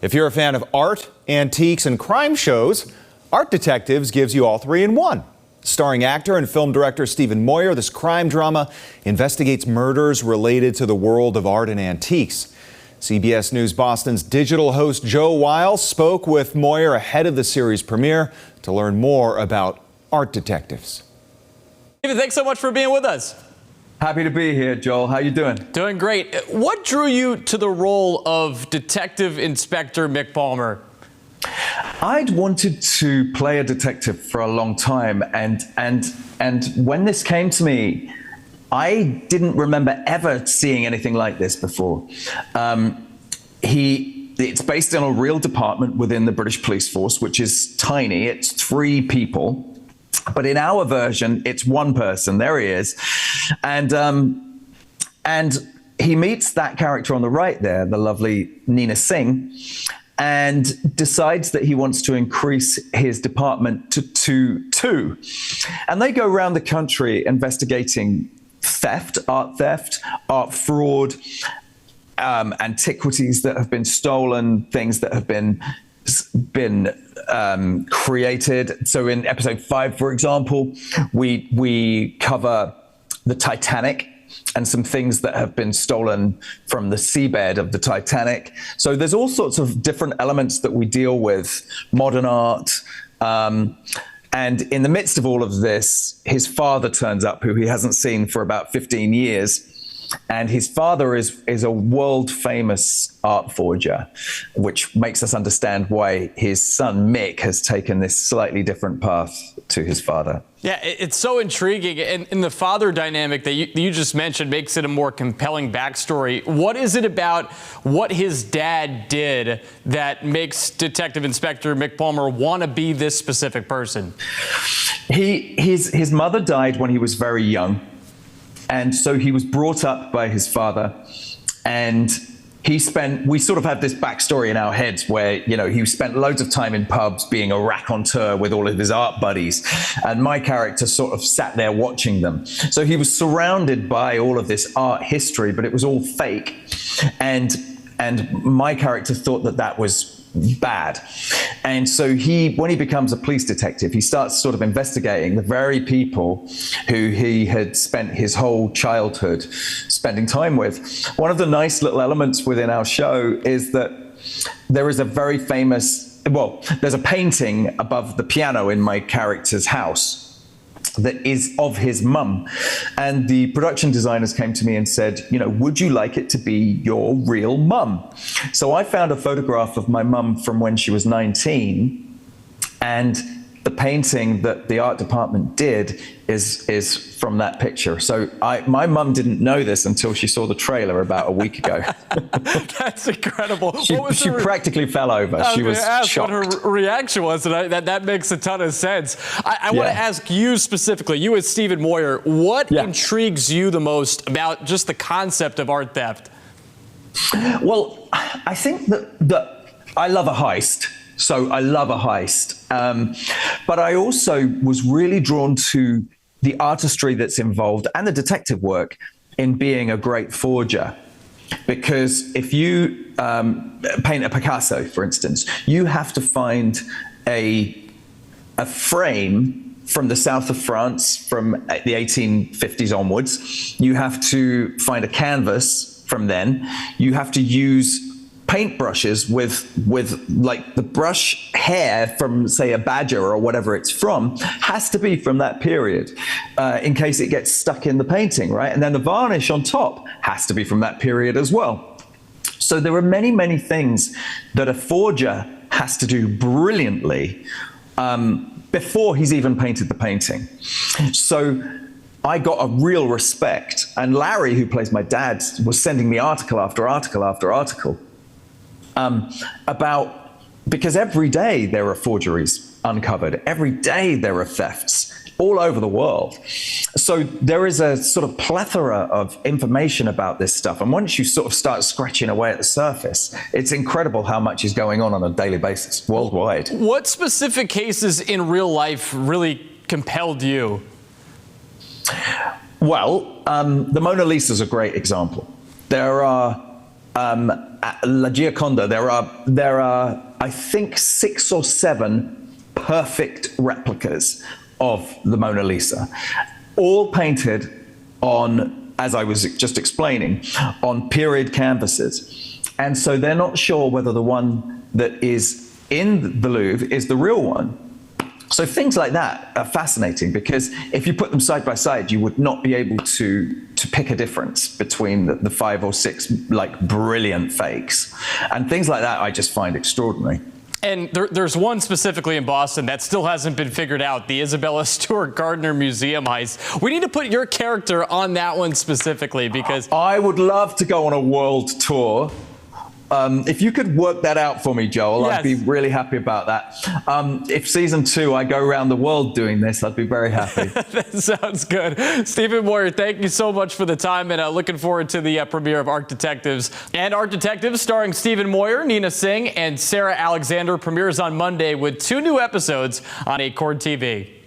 If you're a fan of art, antiques, and crime shows, Art Detectives gives you all three in one. Starring actor and film director Stephen Moyer, this crime drama investigates murders related to the world of art and antiques. CBS News Boston's digital host Joe Wiles spoke with Moyer ahead of the series premiere to learn more about Art Detectives. Stephen, thanks so much for being with us. Happy to be here, Joel. How you doing? Doing great. What drew you to the role of Detective Inspector Mick Palmer? I'd wanted to play a detective for a long time, and when this came to me, I didn't remember ever seeing anything like this before. It's based on a real department within the British police force, which is tiny. It's 3 people. But in our version, it's 1 person. There he is. And he meets that character on the right there, the lovely Nina Singh, and decides that he wants to increase his department to 2. And they go around the country investigating theft, art fraud, antiquities that have been stolen, things that have been created. So in episode 5, for example, we cover the Titanic and some things that have been stolen from the seabed of the Titanic. So there's all sorts of different elements that we deal with, modern art. And in the midst of all of this, his father turns up, who he hasn't seen for about 15 years. And his father is a world-famous art forger, which makes us understand why his son Mick has taken this slightly different path to his father. Yeah, it's so intriguing. And the father dynamic that you just mentioned makes it a more compelling backstory. What is it about what his dad did that makes Detective Inspector Mick Palmer want to be this specific person? His mother died when he was very young. And so he was brought up by his father, and we sort of have this backstory in our heads where, you know, he spent loads of time in pubs being a raconteur with all of his art buddies. And my character sort of sat there watching them. So he was surrounded by all of this art history, but it was all fake. And my character thought that that was bad. And so when he becomes a police detective, he starts sort of investigating the very people who he had spent his whole childhood spending time with. One of the nice little elements within our show is that there is a very famous, there's a painting above the piano in my character's house that is of his mum. And the production designers came to me and said, you know, would you like it to be your real mum? So I found a photograph of my mum from when she was 19, and the painting that the art department did is from that picture. So my mum didn't know this until she saw the trailer about a week ago. That's incredible. She practically fell over. She was shocked. What her reaction was, and that makes a ton of sense. I want to ask you specifically, you as Stephen Moyer, what intrigues you the most about just the concept of art theft? Well, I think that I love a heist. So I love a heist. But I also was really drawn to the artistry that's involved and the detective work in being a great forger. Because if you paint a Picasso, for instance, you have to find a frame from the south of France from the 1850s onwards. You have to find a canvas from then. You have to use paintbrushes with like the brush hair from, say, a badger or whatever it's from, has to be from that period in case it gets stuck in the painting, right? And then the varnish on top has to be from that period as well. So there are many, many things that a forger has to do brilliantly before he's even painted the painting. So I got a real respect. And Larry, who plays my dad, was sending me article after article after article because every day there are forgeries uncovered. Every day there are thefts all over the world. So there is a sort of plethora of information about this stuff. And once you sort of start scratching away at the surface, it's incredible how much is going on a daily basis worldwide. What specific cases in real life really compelled you? Well, the Mona Lisa is a great example. There are at La Gioconda, there are I think 6 or 7 perfect replicas of the Mona Lisa, all painted on, as I was just explaining, on period canvases. And so they're not sure whether the one that is in the Louvre is the real one. So things like that are fascinating, because if you put them side by side, you would not be able to pick a difference between the 5 or 6 like brilliant fakes. And things like that I just find extraordinary. And there's one specifically in Boston that still hasn't been figured out, the Isabella Stewart Gardner Museum heist. We need to put your character on that one specifically, because I would love to go on a world tour. If you could work that out for me, Joel, yes. I'd be really happy about that. If season 2, I go around the world doing this, I'd be very happy. That sounds good. Stephen Moyer, thank you so much for the time, and looking forward to the premiere of Art Detectives. And Art Detectives, starring Stephen Moyer, Nina Singh, and Sarah Alexander, premieres on Monday with 2 new episodes on Acorn TV.